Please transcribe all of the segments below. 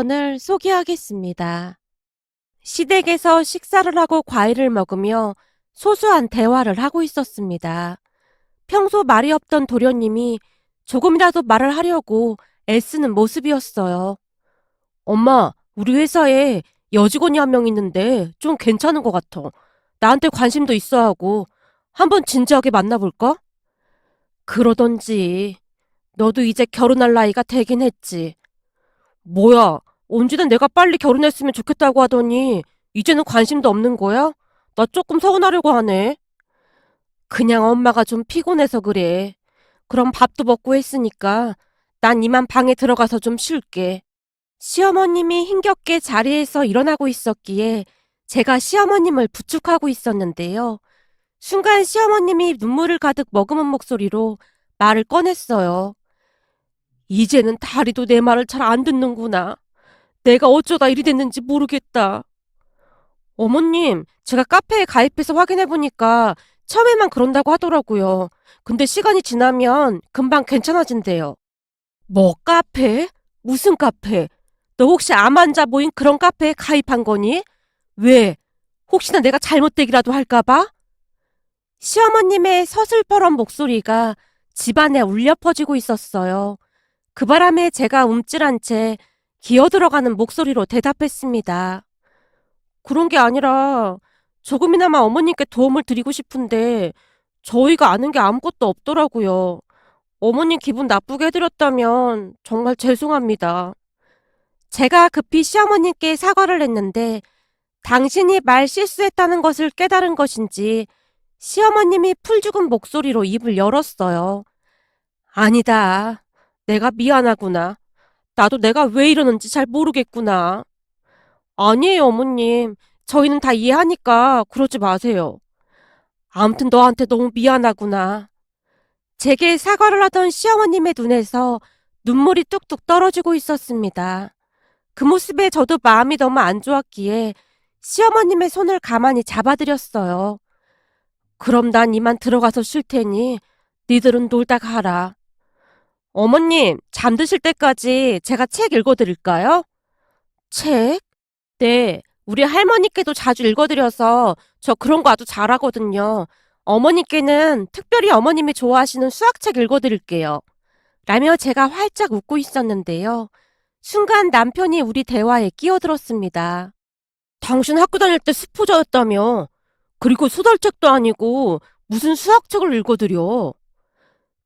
사연을 소개하겠습니다. 시댁에서 식사를 하고 과일을 먹으며 소소한 대화를 하고 있었습니다. 평소 말이 없던 도련님이 조금이라도 말을 하려고 애쓰는 모습이었어요. 엄마, 우리 회사에 여직원이 한 명 있는데 좀 괜찮은 것 같아. 나한테 관심도 있어 하고 한번 진지하게 만나볼까? 그러던지. 너도 이제 결혼할 나이가 되긴 했지. 뭐야, 언제는 내가 빨리 결혼했으면 좋겠다고 하더니 이제는 관심도 없는 거야? 나 조금 서운하려고 하네. 그냥 엄마가 좀 피곤해서 그래. 그럼 밥도 먹고 했으니까 난 이만 방에 들어가서 좀 쉴게. 시어머님이 힘겹게 자리에서 일어나고 있었기에 제가 시어머님을 부축하고 있었는데요. 순간 시어머님이 눈물을 가득 머금은 목소리로 말을 꺼냈어요. 이제는 다리도 내 말을 잘 안 듣는구나. 내가 어쩌다 이리 됐는지 모르겠다. 어머님, 제가 카페에 가입해서 확인해보니까 처음에만 그런다고 하더라고요. 근데 시간이 지나면 금방 괜찮아진대요. 뭐 카페? 무슨 카페? 너 혹시 암 환자 모인 그런 카페에 가입한 거니? 왜? 혹시나 내가 잘못되기라도 할까봐? 시어머님의 서슬퍼런 목소리가 집안에 울려 퍼지고 있었어요. 그 바람에 제가 움찔한 채 기어들어가는 목소리로 대답했습니다. 그런 게 아니라 조금이나마 어머님께 도움을 드리고 싶은데 저희가 아는 게 아무것도 없더라고요. 어머님 기분 나쁘게 해드렸다면 정말 죄송합니다. 제가 급히 시어머님께 사과를 했는데 당신이 말 실수했다는 것을 깨달은 것인지 시어머님이 풀죽은 목소리로 입을 열었어요. 아니다. 내가 미안하구나. 나도 내가 왜 이러는지 잘 모르겠구나. 아니에요, 어머님. 저희는 다 이해하니까 그러지 마세요. 아무튼 너한테 너무 미안하구나. 제게 사과를 하던 시어머님의 눈에서 눈물이 뚝뚝 떨어지고 있었습니다. 그 모습에 저도 마음이 너무 안 좋았기에 시어머님의 손을 가만히 잡아드렸어요. 그럼 난 이만 들어가서 쉴 테니 니들은 놀다 가라. 어머님, 잠드실 때까지 제가 책 읽어드릴까요? 책? 네, 우리 할머니께도 자주 읽어드려서 저 그런 거 아주 잘하거든요. 어머니께는 특별히 어머님이 좋아하시는 수학책 읽어드릴게요. 라며 제가 활짝 웃고 있었는데요. 순간 남편이 우리 대화에 끼어들었습니다. 당신 학교 다닐 때 수포자였다며. 그리고 소설책도 아니고 무슨 수학책을 읽어드려.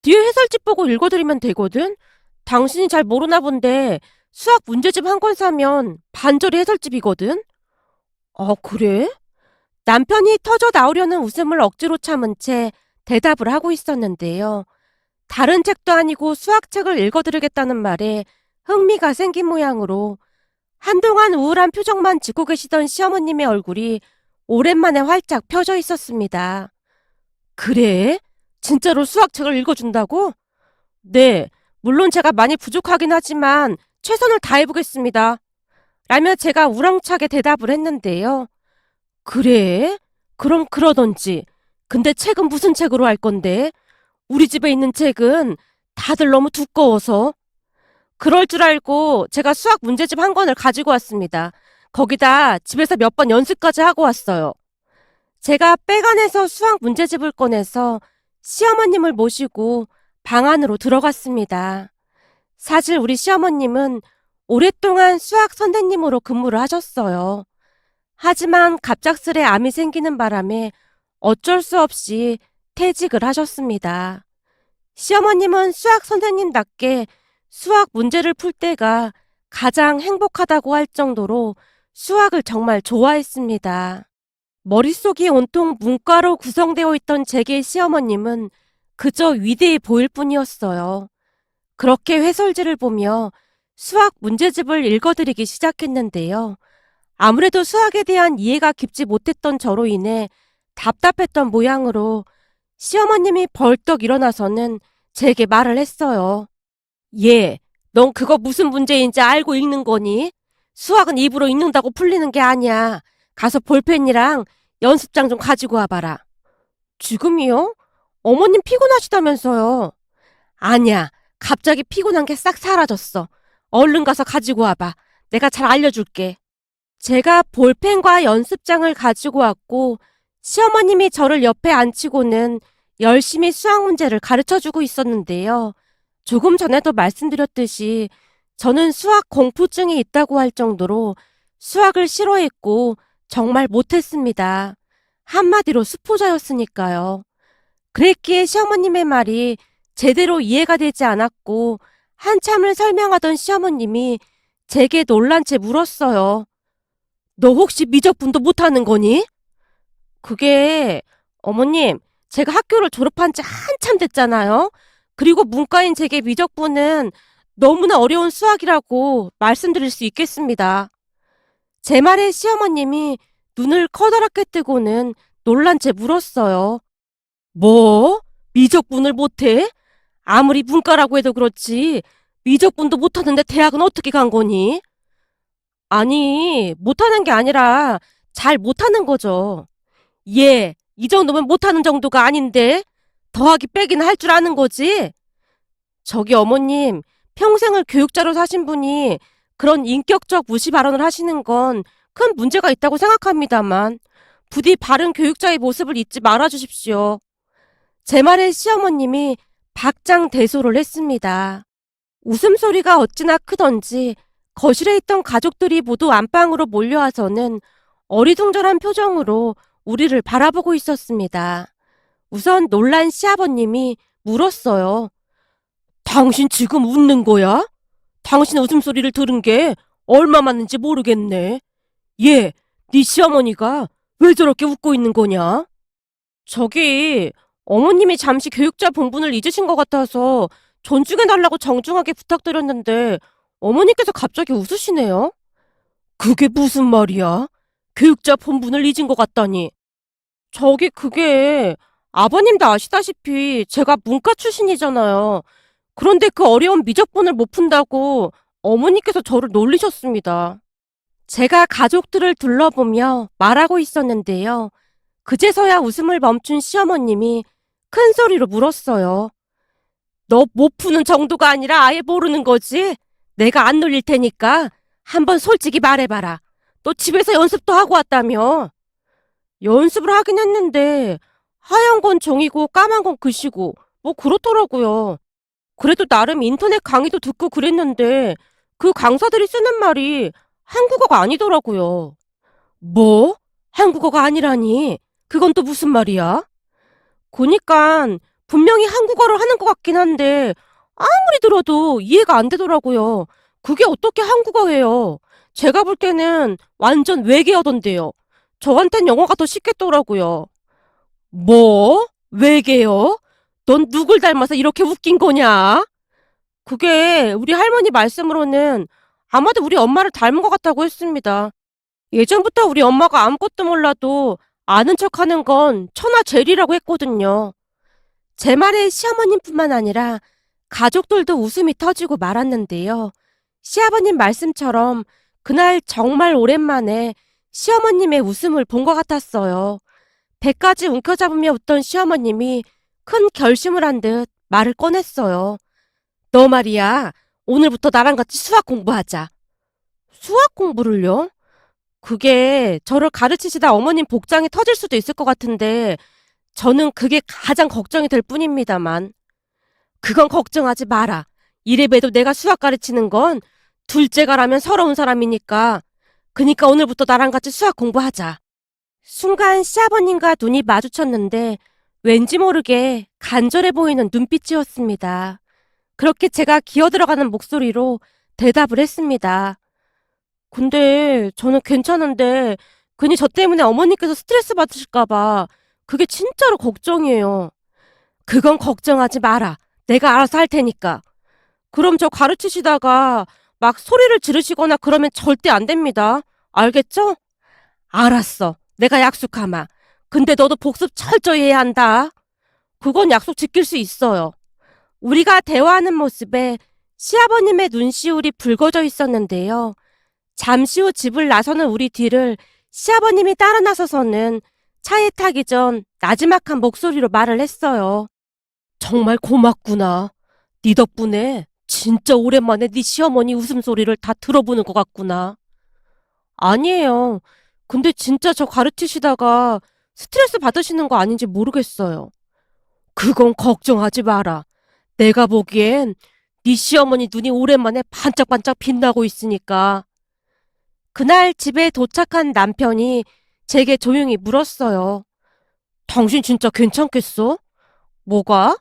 뒤에 해설집 보고 읽어드리면 되거든? 당신이 잘 모르나 본데 수학 문제집 한 권 사면 반절이 해설집이거든? 아, 그래? 남편이 터져 나오려는 웃음을 억지로 참은 채 대답을 하고 있었는데요. 다른 책도 아니고 수학책을 읽어드리겠다는 말에 흥미가 생긴 모양으로 한동안 우울한 표정만 짓고 계시던 시어머님의 얼굴이 오랜만에 활짝 펴져 있었습니다. 그래? 진짜로 수학책을 읽어준다고? 네, 물론 제가 많이 부족하긴 하지만 최선을 다해보겠습니다. 라며 제가 우렁차게 대답을 했는데요. 그래? 그럼 그러던지. 근데 책은 무슨 책으로 할 건데? 우리 집에 있는 책은 다들 너무 두꺼워서. 그럴 줄 알고 제가 수학 문제집 한 권을 가지고 왔습니다. 거기다 집에서 몇 번 연습까지 하고 왔어요. 제가 백안에서 수학 문제집을 꺼내서 시어머님을 모시고 방 안으로 들어갔습니다. 사실 우리 시어머님은 오랫동안 수학 선생님으로 근무를 하셨어요. 하지만 갑작스레 암이 생기는 바람에 어쩔 수 없이 퇴직을 하셨습니다. 시어머님은 수학 선생님답게 수학 문제를 풀 때가 가장 행복하다고 할 정도로 수학을 정말 좋아했습니다. 머릿속이 온통 문과로 구성되어 있던 제게 시어머님은 그저 위대해 보일 뿐이었어요. 그렇게 회설지를 보며 수학 문제집을 읽어드리기 시작했는데요. 아무래도 수학에 대한 이해가 깊지 못했던 저로 인해 답답했던 모양으로 시어머님이 벌떡 일어나서는 제게 말을 했어요. 얘, 넌 그거 무슨 문제인지 알고 읽는 거니? 수학은 입으로 읽는다고 풀리는 게 아니야. 가서 볼펜이랑 연습장 좀 가지고 와봐라. 지금이요? 어머님 피곤하시다면서요. 아니야. 갑자기 피곤한 게 싹 사라졌어. 얼른 가서 가지고 와봐. 내가 잘 알려줄게. 제가 볼펜과 연습장을 가지고 왔고 시어머님이 저를 옆에 앉히고는 열심히 수학 문제를 가르쳐주고 있었는데요. 조금 전에도 말씀드렸듯이 저는 수학 공포증이 있다고 할 정도로 수학을 싫어했고 정말 못했습니다. 한마디로 수포자였으니까요. 그랬기에 시어머님의 말이 제대로 이해가 되지 않았고 한참을 설명하던 시어머님이 제게 놀란 채 물었어요. 너 혹시 미적분도 못하는 거니? 그게 어머님, 제가 학교를 졸업한 지 한참 됐잖아요. 그리고 문과인 제게 미적분은 너무나 어려운 수학이라고 말씀드릴 수 있겠습니다. 제 말에 시어머님이 눈을 커다랗게 뜨고는 놀란 채 물었어요. 뭐? 미적분을 못해? 아무리 문과라고 해도 그렇지 미적분도 못하는데 대학은 어떻게 간 거니? 아니, 못하는 게 아니라 잘 못하는 거죠. 예, 이 정도면 못하는 정도가 아닌데 더하기 빼기는 할 줄 아는 거지? 저기 어머님, 평생을 교육자로 사신 분이 그런 인격적 무시 발언을 하시는 건 큰 문제가 있다고 생각합니다만 부디 바른 교육자의 모습을 잊지 말아 주십시오. 제 말에 시어머님이 박장대소를 했습니다. 웃음소리가 어찌나 크던지 거실에 있던 가족들이 모두 안방으로 몰려와서는 어리둥절한 표정으로 우리를 바라보고 있었습니다. 우선 놀란 시아버님이 물었어요. 당신 지금 웃는 거야? 당신 웃음소리를 들은 게 얼마 맞는지 모르겠네. 얘, 네 시어머니가 왜 저렇게 웃고 있는 거냐? 저기, 어머님이 잠시 교육자 본분을 잊으신 것 같아서 존중해달라고 정중하게 부탁드렸는데 어머니께서 갑자기 웃으시네요. 그게 무슨 말이야? 교육자 본분을 잊은 것 같다니. 저기 그게 아버님도 아시다시피 제가 문과 출신이잖아요. 그런데 그 어려운 미적분을 못 푼다고 어머니께서 저를 놀리셨습니다. 제가 가족들을 둘러보며 말하고 있었는데요. 그제서야 웃음을 멈춘 시어머님이 큰 소리로 물었어요. 너 못 푸는 정도가 아니라 아예 모르는 거지? 내가 안 놀릴 테니까 한번 솔직히 말해봐라. 너 집에서 연습도 하고 왔다며? 연습을 하긴 했는데 하얀 건 종이고 까만 건 글씨고 뭐 그렇더라고요. 그래도 나름 인터넷 강의도 듣고 그랬는데 그 강사들이 쓰는 말이 한국어가 아니더라고요. 뭐? 한국어가 아니라니? 그건 또 무슨 말이야? 그니깐 분명히 한국어를 하는 것 같긴 한데 아무리 들어도 이해가 안 되더라고요. 그게 어떻게 한국어예요? 제가 볼 때는 완전 외계어던데요. 저한텐 영어가 더 쉽겠더라고요. 뭐? 외계어? 넌 누굴 닮아서 이렇게 웃긴 거냐? 그게 우리 할머니 말씀으로는 아마도 우리 엄마를 닮은 것 같다고 했습니다. 예전부터 우리 엄마가 아무것도 몰라도 아는 척하는 건 천하제일이라고 했거든요. 제 말에 시어머님뿐만 아니라 가족들도 웃음이 터지고 말았는데요. 시아버님 말씀처럼 그날 정말 오랜만에 시어머님의 웃음을 본 것 같았어요. 배까지 움켜잡으며 웃던 시어머님이 큰 결심을 한 듯 말을 꺼냈어요. 너 말이야, 오늘부터 나랑 같이 수학 공부하자. 수학 공부를요? 그게 저를 가르치시다 어머님 복장이 터질 수도 있을 것 같은데 저는 그게 가장 걱정이 될 뿐입니다만. 그건 걱정하지 마라. 이래봬도 내가 수학 가르치는 건 둘째가라면 서러운 사람이니까. 그니까 오늘부터 나랑 같이 수학 공부하자. 순간 시아버님과 눈이 마주쳤는데 왠지 모르게 간절해 보이는 눈빛이었습니다. 그렇게 제가 기어들어가는 목소리로 대답을 했습니다. 근데 저는 괜찮은데 괜히 저 때문에 어머니께서 스트레스 받으실까봐 그게 진짜로 걱정이에요. 그건 걱정하지 마라. 내가 알아서 할 테니까. 그럼 저 가르치시다가 막 소리를 지르시거나 그러면 절대 안 됩니다. 알겠죠? 알았어. 내가 약속하마. 근데 너도 복습 철저히 해야 한다. 그건 약속 지킬 수 있어요. 우리가 대화하는 모습에 시아버님의 눈시울이 붉어져 있었는데요. 잠시 후 집을 나서는 우리 뒤를 시아버님이 따라 나서서는 차에 타기 전 나지막한 목소리로 말을 했어요. 정말 고맙구나. 네 덕분에 진짜 오랜만에 네 시어머니 웃음소리를 다 들어보는 것 같구나. 아니에요. 근데 진짜 저 가르치시다가 스트레스 받으시는 거 아닌지 모르겠어요. 그건 걱정하지 마라. 내가 보기엔 네 시어머니 눈이 오랜만에 반짝반짝 빛나고 있으니까. 그날 집에 도착한 남편이 제게 조용히 물었어요. 당신 진짜 괜찮겠어? 뭐가?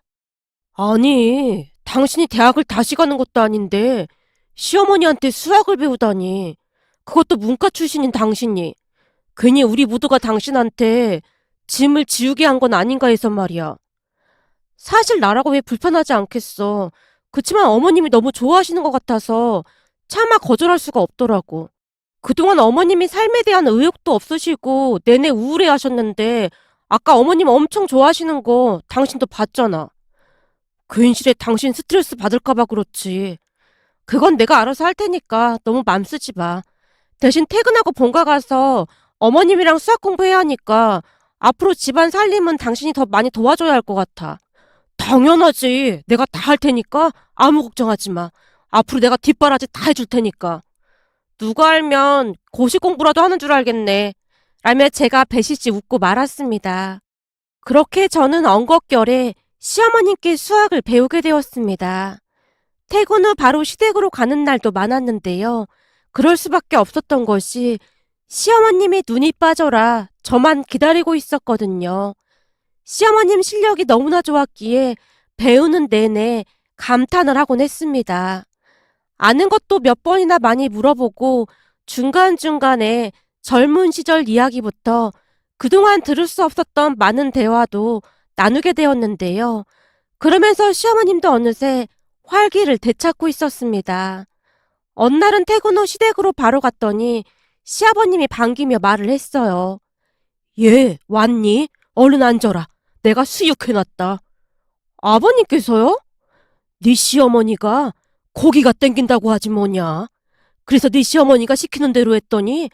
아니, 당신이 대학을 다시 가는 것도 아닌데 시어머니한테 수학을 배우다니. 그것도 문과 출신인 당신이. 괜히 우리 모두가 당신한테 짐을 지우게 한 건 아닌가 해서 말이야. 사실 나라고 왜 불편하지 않겠어. 그치만 어머님이 너무 좋아하시는 것 같아서 차마 거절할 수가 없더라고. 그동안 어머님이 삶에 대한 의욕도 없으시고 내내 우울해 하셨는데 아까 어머님 엄청 좋아하시는 거 당신도 봤잖아. 괜시레 당신 스트레스 받을까봐 그렇지. 그건 내가 알아서 할 테니까 너무 맘 쓰지 마. 대신 퇴근하고 본가 가서 어머님이랑 수학 공부해야 하니까 앞으로 집안 살림은 당신이 더 많이 도와줘야 할 것 같아. 당연하지. 내가 다 할 테니까 아무 걱정하지 마. 앞으로 내가 뒷바라지 다 해줄 테니까. 누가 알면 고시 공부라도 하는 줄 알겠네. 라며 제가 배시시 웃고 말았습니다. 그렇게 저는 엉겁결에 시어머님께 수학을 배우게 되었습니다. 퇴근 후 바로 시댁으로 가는 날도 많았는데요. 그럴 수밖에 없었던 것이 시어머님이 눈이 빠져라 저만 기다리고 있었거든요. 시어머님 실력이 너무나 좋았기에 배우는 내내 감탄을 하곤 했습니다. 아는 것도 몇 번이나 많이 물어보고 중간중간에 젊은 시절 이야기부터 그동안 들을 수 없었던 많은 대화도 나누게 되었는데요. 그러면서 시어머님도 어느새 활기를 되찾고 있었습니다. 어느 날은 퇴근 후 시댁으로 바로 갔더니 시아버님이 반기며 말을 했어요. 예, 왔니? 얼른 앉아라. 내가 수육해놨다. 아버님께서요? 네 시어머니가 고기가 땡긴다고 하지 뭐냐. 그래서 네 시어머니가 시키는 대로 했더니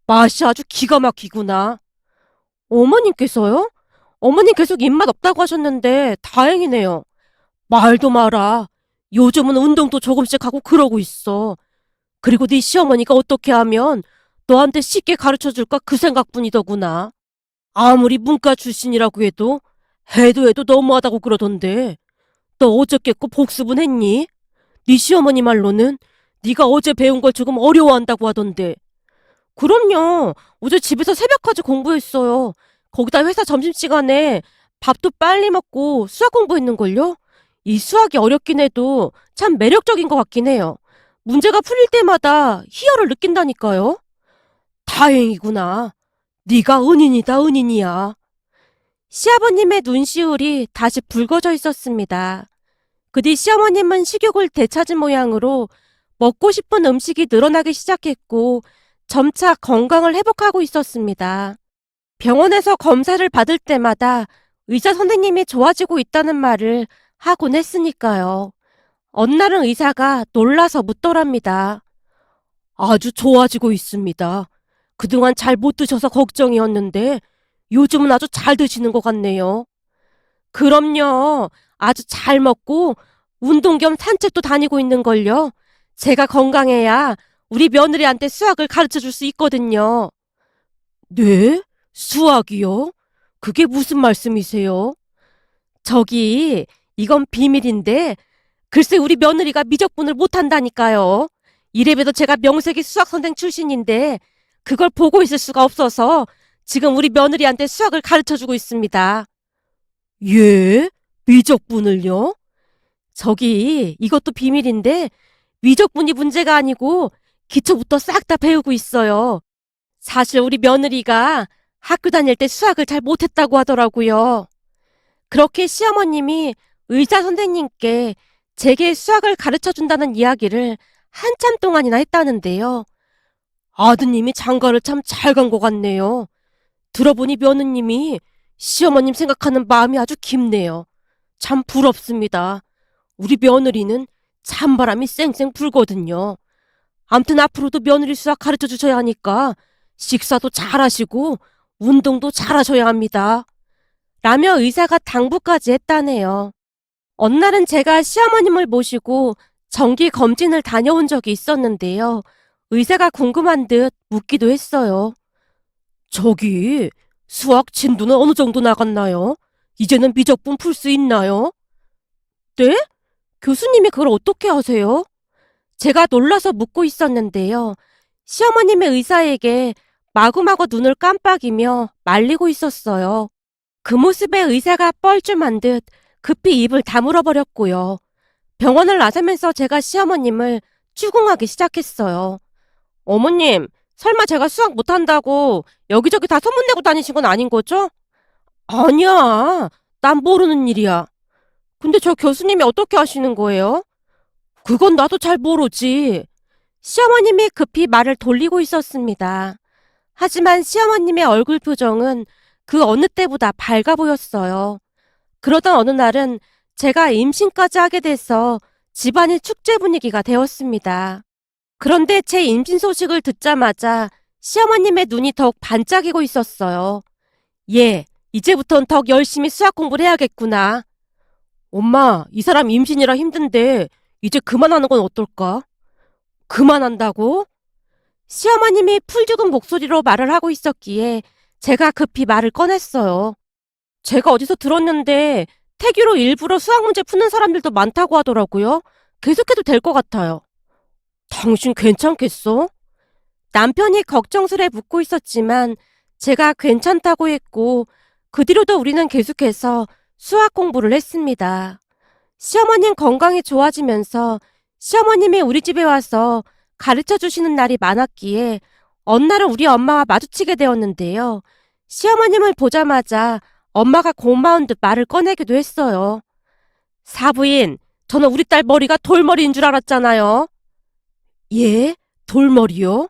맛이 아주 기가 막히구나. 어머님께서요? 어머님 계속 입맛 없다고 하셨는데 다행이네요. 말도 마라. 요즘은 운동도 조금씩 하고 그러고 있어. 그리고 네 시어머니가 어떻게 하면 너한테 쉽게 가르쳐줄까 그 생각뿐이더구나. 아무리 문과 출신이라고 해도 너무하다고 그러던데. 너 어저께 거 복습은 했니? 네 시어머니 말로는 네가 어제 배운 걸 조금 어려워한다고 하던데. 그럼요. 어제 집에서 새벽까지 공부했어요. 거기다 회사 점심시간에 밥도 빨리 먹고 수학 공부했는걸요? 이 수학이 어렵긴 해도 참 매력적인 것 같긴 해요. 문제가 풀릴 때마다 희열을 느낀다니까요. 다행이구나. 네가 은인이다, 은인이야. 시아버님의 눈시울이 다시 붉어져 있었습니다. 그 뒤 시어머님은 식욕을 되찾은 모양으로 먹고 싶은 음식이 늘어나기 시작했고 점차 건강을 회복하고 있었습니다. 병원에서 검사를 받을 때마다 의사 선생님이 좋아지고 있다는 말을 하곤 했으니까요. 어느 날은 의사가 놀라서 묻더랍니다. 아주 좋아지고 있습니다. 그동안 잘 못 드셔서 걱정이었는데 요즘은 아주 잘 드시는 것 같네요. 그럼요. 아주 잘 먹고 운동 겸 산책도 다니고 있는걸요. 제가 건강해야 우리 며느리한테 수학을 가르쳐 줄 수 있거든요. 네? 수학이요? 그게 무슨 말씀이세요? 저기, 이건 비밀인데, 글쎄 우리 며느리가 미적분을 못한다니까요. 이래봬도 제가 명색이 수학선생 출신인데, 그걸 보고 있을 수가 없어서 지금 우리 며느리한테 수학을 가르쳐주고 있습니다. 예? 미적분을요? 저기, 이것도 비밀인데, 미적분이 문제가 아니고, 기초부터 싹 다 배우고 있어요. 사실 우리 며느리가 학교 다닐 때 수학을 잘 못했다고 하더라고요. 그렇게 시어머님이 의사 선생님께 제게 수학을 가르쳐준다는 이야기를 한참 동안이나 했다는데요. 아드님이 장가를 참 잘 간 것 같네요. 들어보니 며느님이 시어머님 생각하는 마음이 아주 깊네요. 참 부럽습니다. 우리 며느리는 찬바람이 쌩쌩 불거든요. 암튼 앞으로도 며느리 수학 가르쳐 주셔야 하니까 식사도 잘하시고 운동도 잘하셔야 합니다. 라며 의사가 당부까지 했다네요. 어느 날은 제가 시어머님을 모시고 정기 검진을 다녀온 적이 있었는데요. 의사가 궁금한 듯 묻기도 했어요. 저기, 수학 진도는 어느 정도 나갔나요? 이제는 미적분 풀 수 있나요? 네? 교수님이 그걸 어떻게 아세요? 제가 놀라서 묻고 있었는데요. 시어머님의 의사에게 마구마구 눈을 깜빡이며 말리고 있었어요. 그 모습에 의사가 뻘쭘한 듯 급히 입을 다물어 버렸고요. 병원을 나서면서 제가 시어머님을 추궁하기 시작했어요. 어머님, 설마 제가 수학 못한다고 여기저기 다 소문내고 다니신 건 아닌 거죠? 아니야. 난 모르는 일이야. 근데 저 교수님이 어떻게 아시는 거예요? 그건 나도 잘 모르지. 시어머님이 급히 말을 돌리고 있었습니다. 하지만 시어머님의 얼굴 표정은 그 어느 때보다 밝아 보였어요. 그러던 어느 날은 제가 임신까지 하게 돼서 집안이 축제 분위기가 되었습니다. 그런데 제 임신 소식을 듣자마자 시어머님의 눈이 더욱 반짝이고 있었어요. 예, 이제부턴 더 열심히 수학 공부를 해야겠구나. 엄마, 이 사람 임신이라 힘든데 이제 그만하는 건 어떨까? 그만한다고? 시어머님이 풀죽은 목소리로 말을 하고 있었기에 제가 급히 말을 꺼냈어요. 제가 어디서 들었는데 태교로 일부러 수학 문제 푸는 사람들도 많다고 하더라고요. 계속해도 될 것 같아요. 당신 괜찮겠어? 남편이 걱정스레 묻고 있었지만 제가 괜찮다고 했고 그 뒤로도 우리는 계속해서 수학 공부를 했습니다. 시어머님 건강이 좋아지면서 시어머님이 우리 집에 와서 가르쳐 주시는 날이 많았기에 어느 날은 우리 엄마와 마주치게 되었는데요. 시어머님을 보자마자 엄마가 고마운 듯 말을 꺼내기도 했어요. 사부인, 저는 우리 딸 머리가 돌머리인 줄 알았잖아요. 예? 돌머리요?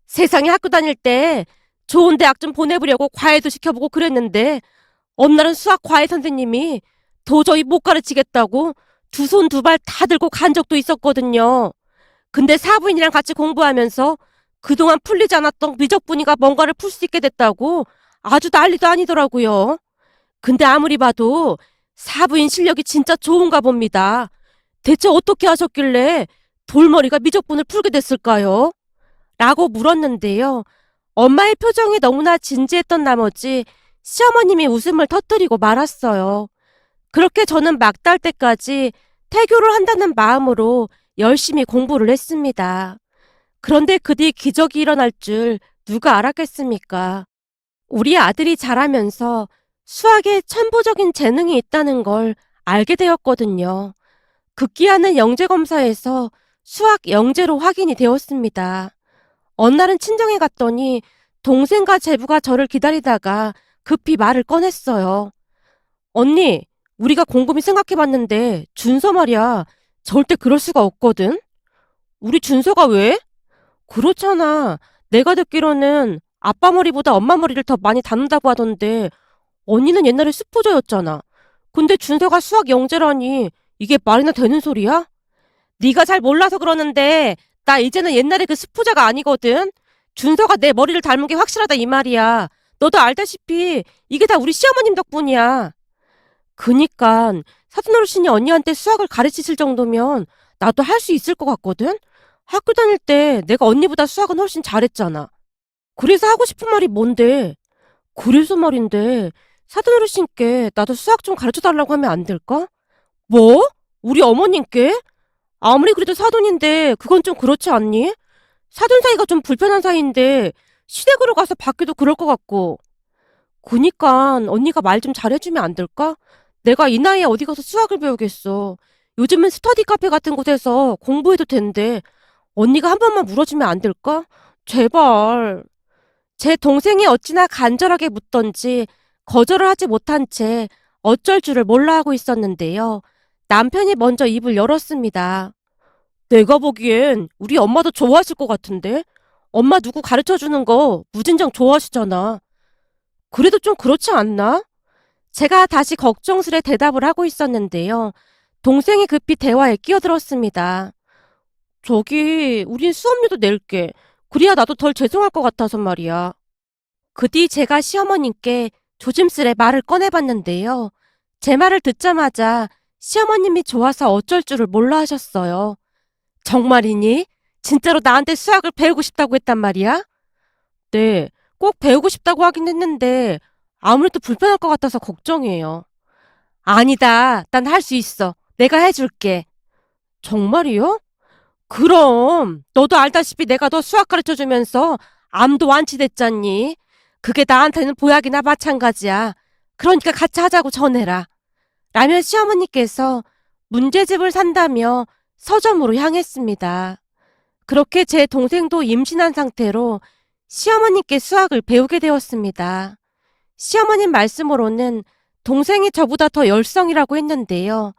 세상에 학교 다닐 때 좋은 대학 좀 보내보려고 과외도 시켜보고 그랬는데 어느 날은 수학 과외 선생님이 도저히 못 가르치겠다고 두 손 두 발 다 들고 간 적도 있었거든요. 근데 사부인이랑 같이 공부하면서 그동안 풀리지 않았던 미적분이가 뭔가를 풀 수 있게 됐다고 아주 난리도 아니더라고요. 근데 아무리 봐도 사부인 실력이 진짜 좋은가 봅니다. 대체 어떻게 하셨길래 돌머리가 미적분을 풀게 됐을까요? 라고 물었는데요. 엄마의 표정이 너무나 진지했던 나머지 시어머님이 웃음을 터뜨리고 말았어요. 그렇게 저는 막달 때까지 태교를 한다는 마음으로 열심히 공부를 했습니다. 그런데 그 뒤 기적이 일어날 줄 누가 알았겠습니까? 우리 아들이 자라면서 수학에 천부적인 재능이 있다는 걸 알게 되었거든요. 극기하는 영재검사에서 수학 영재로 확인이 되었습니다. 어느 날은 친정에 갔더니 동생과 제부가 저를 기다리다가 급히 말을 꺼냈어요. 언니, 우리가 곰곰이 생각해봤는데 준서 말이야. 절대 그럴 수가 없거든? 우리 준서가 왜? 그렇잖아. 내가 듣기로는 아빠 머리보다 엄마 머리를 더 많이 닮는다고 하던데 언니는 옛날에 수포자였잖아. 근데 준서가 수학 영재라니 이게 말이나 되는 소리야? 네가 잘 몰라서 그러는데 나 이제는 옛날에 그 수포자가 아니거든. 준서가 내 머리를 닮은 게 확실하다 이 말이야. 너도 알다시피 이게 다 우리 시어머님 덕분이야. 그니깐 사돈어르신이 언니한테 수학을 가르치실 정도면 나도 할 수 있을 것 같거든? 학교 다닐 때 내가 언니보다 수학은 훨씬 잘했잖아. 그래서 하고 싶은 말이 뭔데? 그래서 말인데 사돈어르신께 나도 수학 좀 가르쳐달라고 하면 안 될까? 뭐? 우리 어머님께? 아무리 그래도 사돈인데 그건 좀 그렇지 않니? 사돈 사이가 좀 불편한 사이인데 시댁으로 가서 밖에도 그럴 것 같고. 그니까 언니가 말 좀 잘해주면 안 될까? 내가 이 나이에 어디 가서 수학을 배우겠어. 요즘은 스터디 카페 같은 곳에서 공부해도 된대. 언니가 한 번만 물어주면 안 될까? 제발. 제 동생이 어찌나 간절하게 묻던지 거절을 하지 못한 채 어쩔 줄을 몰라 하고 있었는데요. 남편이 먼저 입을 열었습니다. 내가 보기엔 우리 엄마도 좋아하실 것 같은데? 엄마 누구 가르쳐주는 거 무진장 좋아하시잖아. 그래도 좀 그렇지 않나? 제가 다시 걱정스레 대답을 하고 있었는데요. 동생이 급히 대화에 끼어들었습니다. 저기, 우린 수업료도 낼게. 그래야 나도 덜 죄송할 것 같아서 말이야. 그 뒤 제가 시어머님께 조심스레 말을 꺼내봤는데요. 제 말을 듣자마자 시어머님이 좋아서 어쩔 줄을 몰라 하셨어요. 정말이니? 진짜로 나한테 수학을 배우고 싶다고 했단 말이야? 네, 꼭 배우고 싶다고 하긴 했는데 아무래도 불편할 것 같아서 걱정이에요. 아니다. 난 할 수 있어. 내가 해줄게. 정말이요? 그럼 너도 알다시피 내가 너 수학 가르쳐주면서 암도 완치됐잖니. 그게 나한테는 보약이나 마찬가지야. 그러니까 같이 하자고 전해라. 라며 시어머니께서 문제집을 산다며 서점으로 향했습니다. 그렇게 제 동생도 임신한 상태로 시어머니께 수학을 배우게 되었습니다. 시어머님 말씀으로는 동생이 저보다 더 열성이라고 했는데요.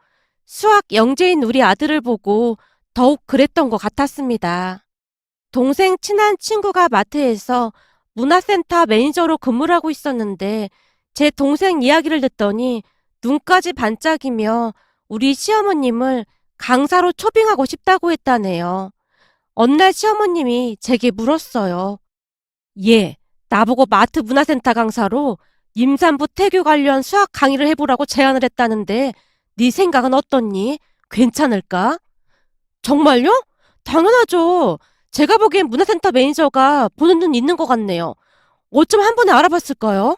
수학 영재인 우리 아들을 보고 더욱 그랬던 것 같았습니다. 동생 친한 친구가 마트에서 문화센터 매니저로 근무를 하고 있었는데 제 동생 이야기를 듣더니 눈까지 반짝이며 우리 시어머님을 강사로 초빙하고 싶다고 했다네요. 어느 날 시어머님이 제게 물었어요. 얘, 나보고 마트 문화센터 강사로 임산부 태교 관련 수학 강의를 해보라고 제안을 했다는데 네 생각은 어떻니? 괜찮을까? 정말요? 당연하죠. 제가 보기엔 문화센터 매니저가 보는 눈 있는 것 같네요. 어쩜 한 번에 알아봤을까요?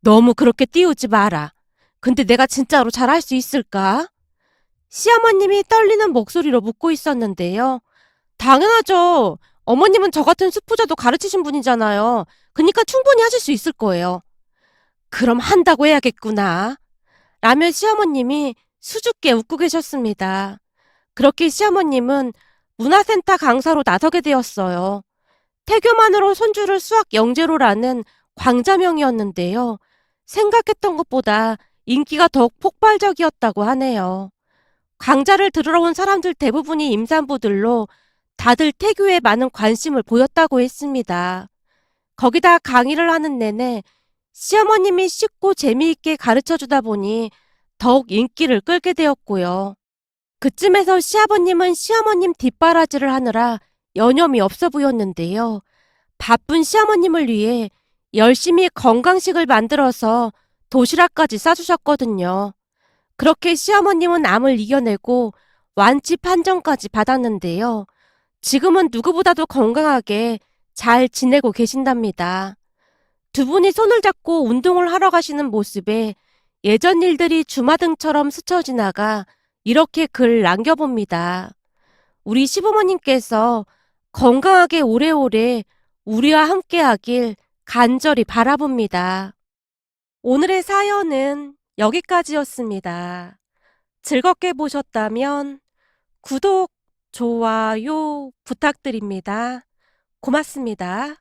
너무 그렇게 띄우지 마라. 근데 내가 진짜로 잘할 수 있을까? 시어머님이 떨리는 목소리로 묻고 있었는데요. 당연하죠. 어머님은 저 같은 수포자도 가르치신 분이잖아요. 그러니까 충분히 하실 수 있을 거예요. 그럼 한다고 해야겠구나. 라며 시어머님이 수줍게 웃고 계셨습니다. 그렇게 시어머님은 문화센터 강사로 나서게 되었어요. 태교만으로 손주를 수학 영재로라는 광자명이었는데요. 생각했던 것보다 인기가 더욱 폭발적이었다고 하네요. 강좌를 들으러 온 사람들 대부분이 임산부들로 다들 태교에 많은 관심을 보였다고 했습니다. 거기다 강의를 하는 내내 시어머님이 쉽고 재미있게 가르쳐 주다 보니 더욱 인기를 끌게 되었고요. 그쯤에서 시아버님은 시어머님 뒷바라지를 하느라 여념이 없어 보였는데요. 바쁜 시어머님을 위해 열심히 건강식을 만들어서 도시락까지 싸주셨거든요. 그렇게 시어머님은 암을 이겨내고 완치 판정까지 받았는데요. 지금은 누구보다도 건강하게 잘 지내고 계신답니다. 두 분이 손을 잡고 운동을 하러 가시는 모습에 예전 일들이 주마등처럼 스쳐 지나가 이렇게 글 남겨봅니다. 우리 시부모님께서 건강하게 오래오래 우리와 함께하길 간절히 바라봅니다. 오늘의 사연은 여기까지였습니다. 즐겁게 보셨다면 구독, 좋아요 부탁드립니다. 고맙습니다.